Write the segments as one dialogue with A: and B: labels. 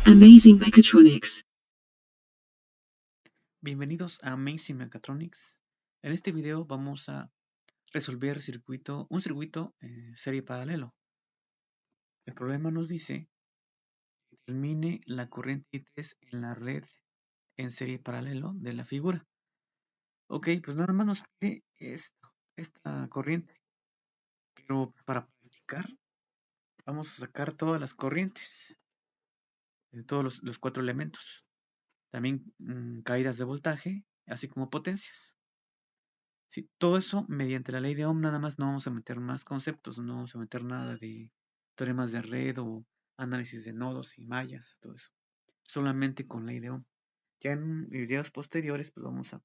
A: Amazing Mechatronics.
B: Bienvenidos a Amazing Mechatronics. En este video vamos a resolver un circuito serie paralelo. El problema nos dice que determine la corriente ITs en la red en serie paralelo de la figura. Ok, pues nada más nos pide esta corriente. Pero para practicar vamos a sacar todas las corrientes de todos los cuatro elementos. También caídas de voltaje, así como potencias. Sí, todo eso mediante la ley de Ohm, nada más no vamos a meter más conceptos, no vamos a meter nada de teoremas de red o análisis de nodos y mallas, todo eso. Solamente con ley de Ohm. Ya en videos posteriores pues vamos a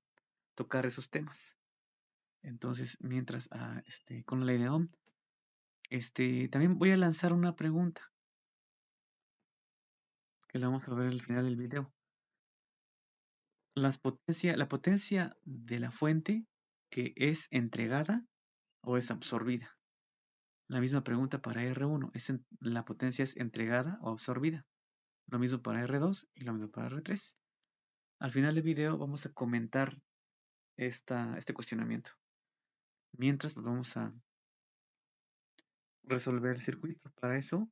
B: tocar esos temas. Entonces, mientras con la ley de Ohm, también voy a lanzar una pregunta que la vamos a ver al final del video. La potencia de la fuente que es entregada o es absorbida. La misma pregunta para R1, la potencia es entregada o absorbida. Lo mismo para R2 y lo mismo para R3. Al final del video vamos a comentar este cuestionamiento. Mientras pues, vamos a resolver el circuito. Para eso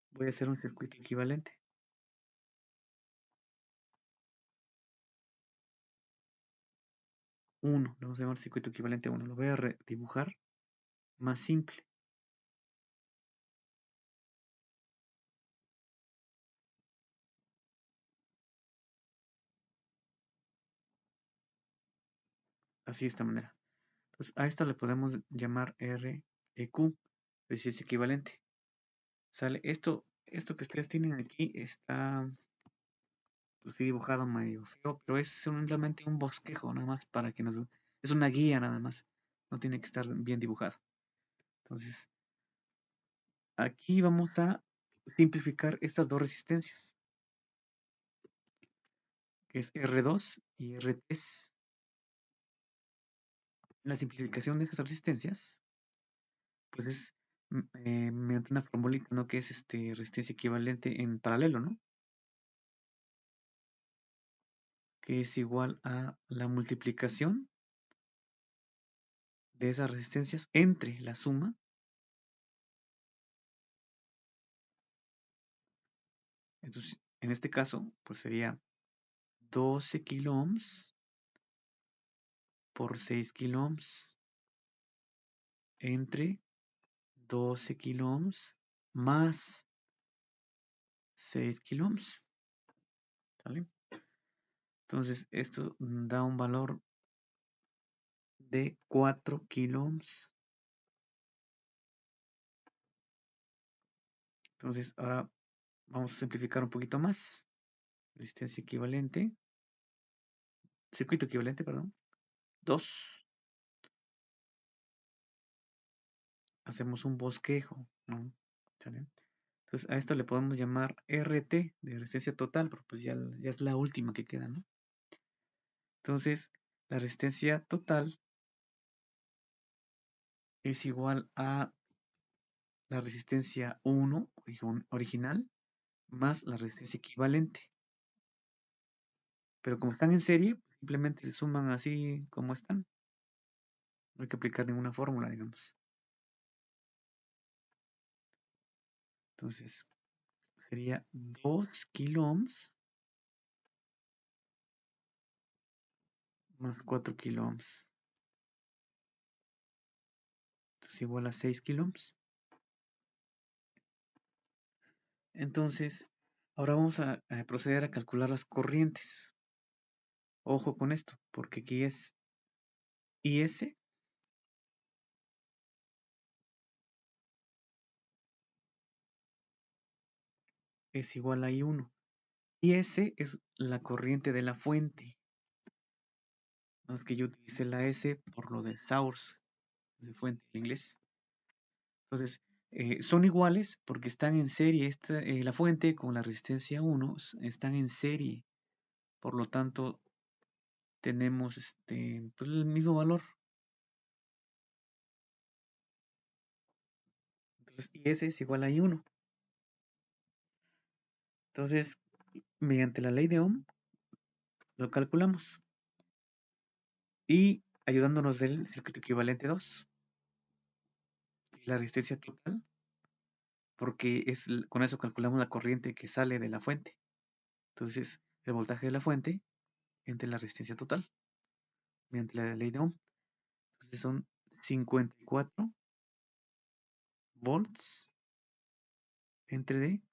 B: voy a hacer un circuito equivalente. Lo vamos a llamar circuito equivalente 1. Lo voy a dibujar más simple. Así de esta manera. Entonces a esta le podemos llamar REQ, resistencia equivalente. ¿Sale? Esto que ustedes tienen aquí está pues, dibujado medio feo, pero es simplemente un bosquejo nada más para que nos... Es una guía nada más, no tiene que estar bien dibujado. Entonces, aquí vamos a simplificar estas dos resistencias, que es R2 y R3. La simplificación de estas resistencias, pues es mediante una formulita, ¿no? Que es resistencia equivalente en paralelo, ¿no? Que es igual a la multiplicación de esas resistencias entre la suma. Entonces, en este caso, pues sería 12 kilo ohms por 6 kilo ohms entre 12 kilo ohms más 6 kilo ohms. ¿Sale? Entonces, esto da un valor de 4 kilo ohms. Entonces, ahora vamos a simplificar un poquito más. Resistencia equivalente. Circuito equivalente, perdón. 2. Hacemos un bosquejo, ¿no? ¿Sale? Entonces, a esto le podemos llamar RT de resistencia total, porque pues ya es la última que queda, ¿no? Entonces, la resistencia total es igual a la resistencia 1 original más la resistencia equivalente. Pero como están en serie, simplemente se suman así como están. No hay que aplicar ninguna fórmula, digamos. Entonces, sería 2 kilo ohms más 4 kilo ohms. Entonces, igual a 6 kilo ohms. Entonces, ahora vamos a proceder a calcular las corrientes. Ojo con esto, porque aquí es IS es igual a I1. IS es la corriente de la fuente. No es que yo utilicé la S por lo de source, de fuente en inglés. Entonces, son iguales porque están en serie. La fuente con la resistencia 1 están en serie. Por lo tanto, tenemos pues el mismo valor. Entonces, IS es igual a I1. Entonces, mediante la ley de Ohm lo calculamos y ayudándonos del circuito equivalente 2 y la resistencia total, porque con eso calculamos la corriente que sale de la fuente. Entonces, el voltaje de la fuente entre la resistencia total mediante la ley de Ohm. Entonces son 54 volts entre D.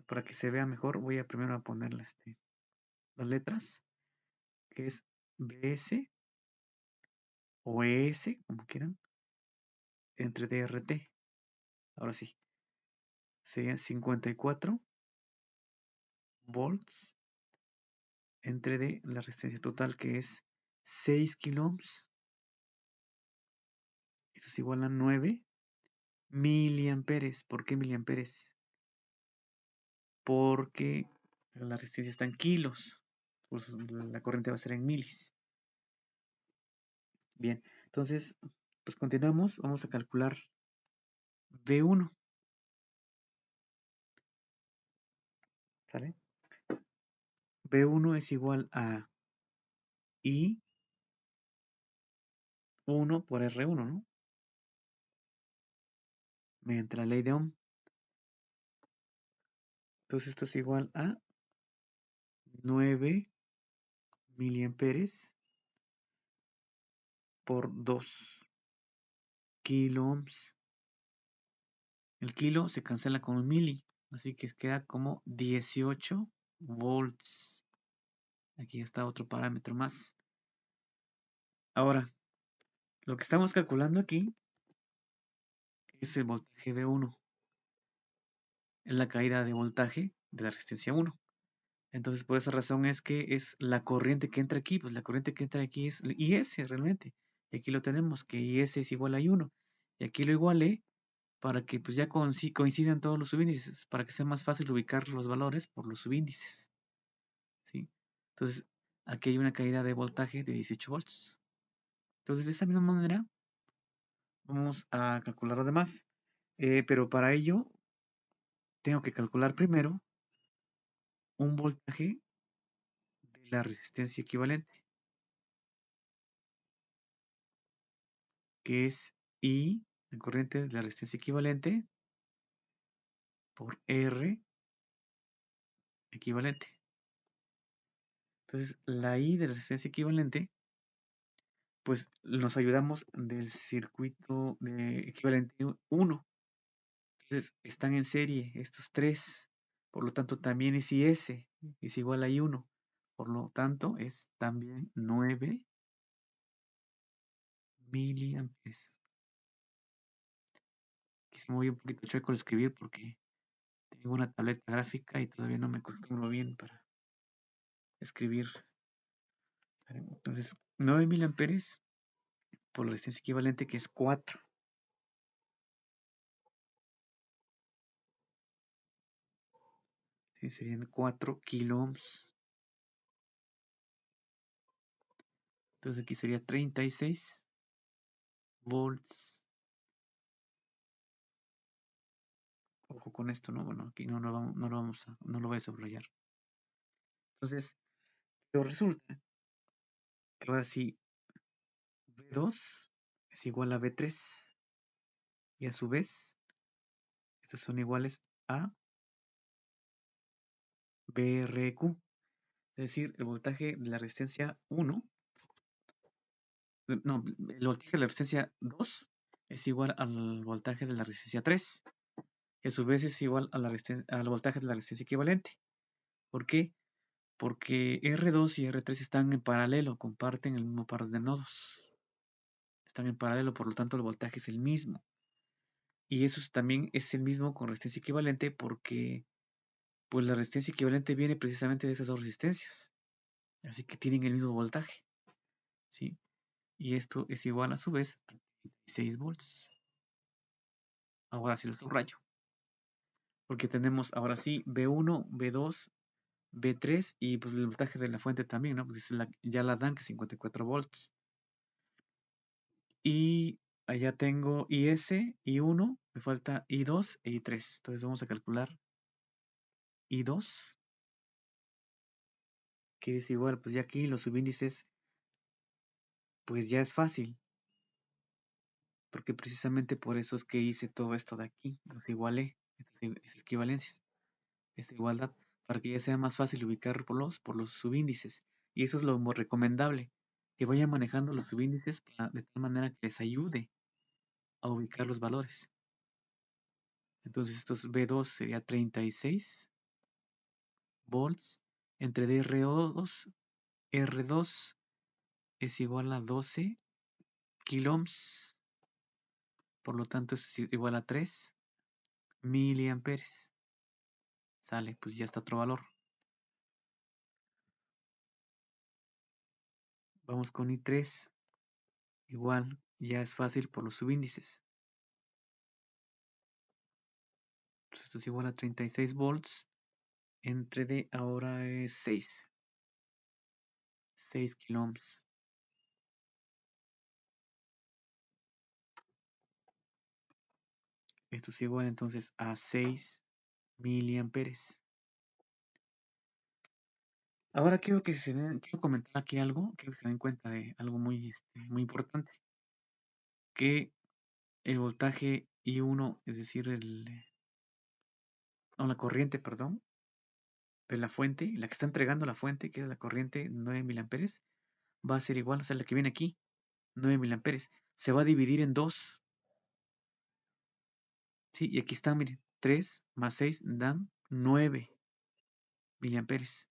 B: Para que se vea mejor, voy a primero a poner las letras, que es BS o ES, como quieran, entre DRT. Ahora sí, serían 54 volts entre D, la resistencia total, que es 6 kilo ohms. Eso es igual a 9 miliamperes. ¿Por qué miliamperes? Porque la resistencia está en kilos, pues la corriente va a ser en milis. Bien, entonces, pues continuamos, vamos a calcular V1, ¿sale? V1 es igual a I1 por R1, ¿no? Mediante la ley de Ohm. Entonces esto es igual a 9 miliamperes por 2 kilo ohms. El kilo se cancela con un mili, así que queda como 18 volts. Aquí está otro parámetro más. Ahora, lo que estamos calculando aquí es el voltaje V1, es la caída de voltaje de la resistencia 1. Entonces, por esa razón es que es la corriente que entra aquí, pues la corriente que entra aquí es IS realmente. Y aquí lo tenemos, que IS es igual a I1. Y aquí lo igualé para que pues ya coincidan todos los subíndices, para que sea más fácil ubicar los valores por los subíndices. ¿Sí? Entonces, aquí hay una caída de voltaje de 18 volts. Entonces, de esta misma manera, vamos a calcular lo demás. Pero para ello, tengo que calcular primero un voltaje de la resistencia equivalente, que es I, la corriente de la resistencia equivalente, por R equivalente. Entonces, la I de la resistencia equivalente, pues nos ayudamos del circuito de equivalente 1. Entonces, están en serie estos tres. Por lo tanto, también es IS, es igual a I1. Por lo tanto, es también 9 miliamperes. Me voy un poquito chueco al escribir porque tengo una tableta gráfica y todavía no me acostumbro bien para escribir. Entonces, 9 miliamperes por la resistencia equivalente, que es 4. ¿Sí? Serían 4 kilo ohms. Entonces aquí sería 36 volts. Ojo con esto, ¿no? Bueno, aquí no lo voy a subrayar. Entonces, pero resulta que ahora sí, V2 es igual a V3. Y a su vez, estos son iguales a BRQ. Es decir, el voltaje de la resistencia 1, no, el voltaje de la resistencia 2 es igual al voltaje de la resistencia 3. Y a su vez es igual a al voltaje de la resistencia equivalente. ¿Por qué? Porque R2 y R3 están en paralelo, comparten el mismo par de nodos. Están en paralelo, por lo tanto el voltaje es el mismo. Y eso también es el mismo con resistencia equivalente porque pues la resistencia equivalente viene precisamente de esas dos resistencias. Así que tienen el mismo voltaje. ¿Sí? Y esto es igual a su vez a 16 volts. Ahora sí lo subrayo. Porque tenemos ahora sí B1, B2, B3 y pues el voltaje de la fuente también, ¿no? Porque ya la dan que es 54 volts. Y allá tengo IS, I1, me falta I2 e I3. Entonces vamos a calcular I2, que es igual, pues ya aquí los subíndices, pues ya es fácil, porque precisamente por eso es que hice todo esto de aquí, los igualé, equivalencias, esta igualdad, para que ya sea más fácil ubicar por los subíndices. Y eso es lo más recomendable, que vayan manejando los subíndices de tal manera que les ayude a ubicar los valores. Entonces estos B2 sería 36 volts entre DR2, R2 es igual a 12 kiloohms, por lo tanto es igual a 3 miliamperes. Sale, pues ya está otro valor. Vamos con I3, igual, ya es fácil por los subíndices. Entonces esto es igual a 36 volts entre D ahora es 6 kiloohms. Esto es igual entonces a 6 miliamperes. Ahora quiero comentar aquí algo, quiero que se den cuenta de algo muy importante, que el voltaje I1, es decir, la corriente, perdón, de la fuente, la que está entregando la fuente, que es la corriente 9 miliamperes, va a ser igual, o sea, la que viene aquí, 9 miliamperes, se va a dividir en 2, ¿sí? Y aquí está, miren, 3 más 6 dan 9 miliamperes,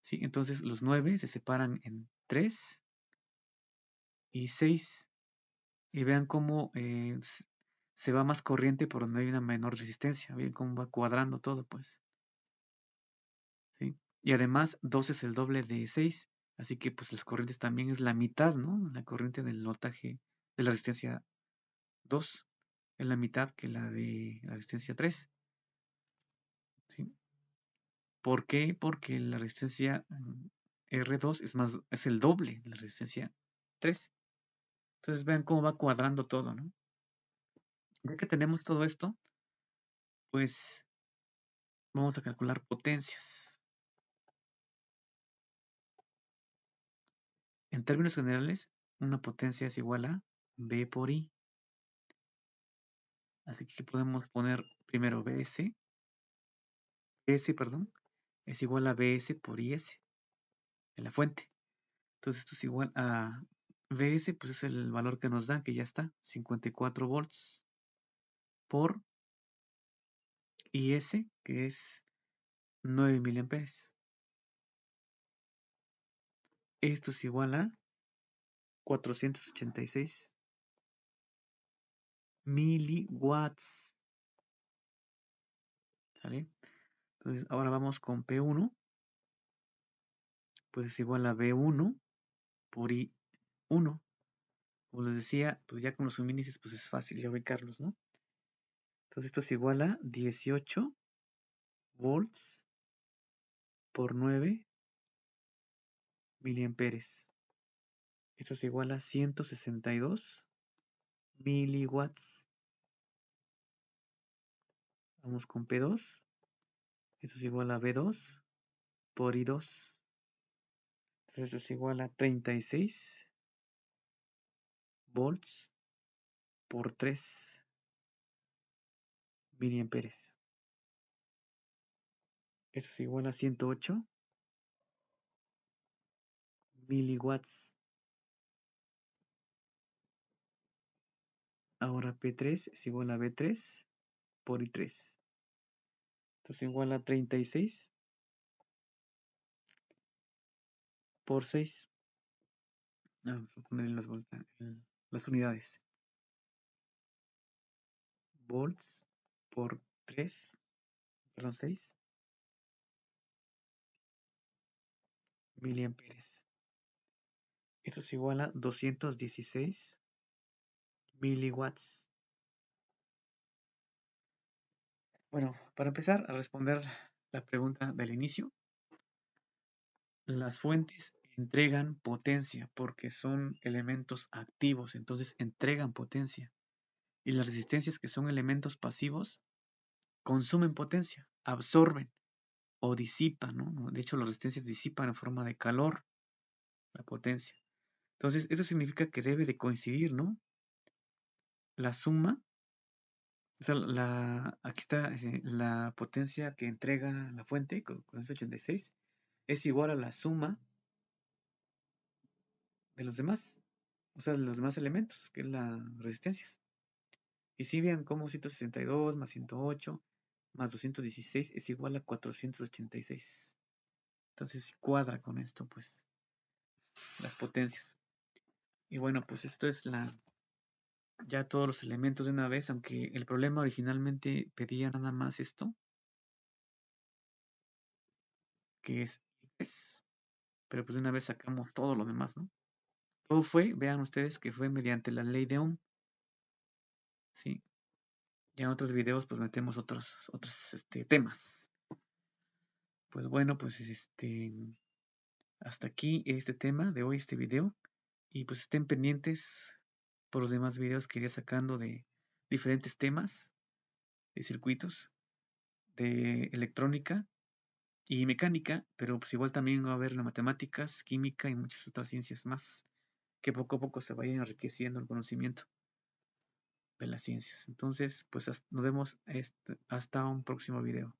B: ¿sí? Entonces los 9 se separan en 3 y 6. Y vean cómo se va más corriente por donde hay una menor resistencia. Vean cómo va cuadrando todo, pues. ¿Sí? Y además, 2 es el doble de 6. Así que, pues, las corrientes también es la mitad, ¿no? La corriente del voltaje de la resistencia 2 es la mitad que la de la resistencia 3. ¿Sí? ¿Por qué? Porque la resistencia R2 es el doble de la resistencia 3. Entonces, vean cómo va cuadrando todo, ¿no? Ya que tenemos todo esto, pues vamos a calcular potencias. En términos generales, una potencia es igual a B por I. Así que podemos poner primero BS, perdón, es igual a BS por IS de la fuente. Entonces esto es igual a BS, pues es el valor que nos dan, que ya está, 54 volts por IS, que es 9 miliamperes. Esto es igual a 486 miliwatts. ¿Sale? Entonces ahora vamos con P1, pues es igual a B1 por I1. Como les decía, pues ya con los subíndices pues es fácil ya ubicarlos, ¿no? Entonces esto es igual a 18 volts por 9 miliamperes. Esto es igual a 162 miliwatts. Vamos con P2. Esto es igual a B2 por I2. Entonces esto es igual a 36 volts por 3 miliamperes. Esto es igual a 108 miliwatts. Ahora P3 es igual a B3 por I3. Esto es igual a 36 por 6. Vamos a poner en las unidades. Volts por 3, perdón, 6 miliamperes. Esto es igual a 216 miliwatts. Bueno, para empezar a responder la pregunta del inicio, las fuentes entregan potencia porque son elementos activos, entonces entregan potencia. Y las resistencias, que son elementos pasivos, consumen potencia, absorben. o disipa, ¿no? De hecho, las resistencias disipan en forma de calor la potencia. Entonces, eso significa que debe de coincidir, ¿no? La suma, o sea, aquí está la potencia que entrega la fuente con 86 es igual a la suma de los demás, o sea, de los demás elementos, que es la resistencias. Y si vean cómo 162 más 108 más 216 es igual a 486. Entonces, si cuadra con esto, pues, las potencias. Y bueno, pues esto es ya todos los elementos de una vez, aunque el problema originalmente pedía nada más esto, que es, pero pues de una vez sacamos todo lo demás, ¿no? Todo vean ustedes que fue mediante la ley de Ohm, ¿sí? Ya en otros videos pues metemos otros temas. Pues bueno, pues hasta aquí este tema de hoy, este video. Y pues estén pendientes por los demás videos que iré sacando de diferentes temas, de circuitos, de electrónica y mecánica, pero pues igual también va a haber matemáticas, química y muchas otras ciencias más que poco a poco se vayan enriqueciendo el conocimiento de las ciencias. Entonces, pues nos vemos hasta un próximo video.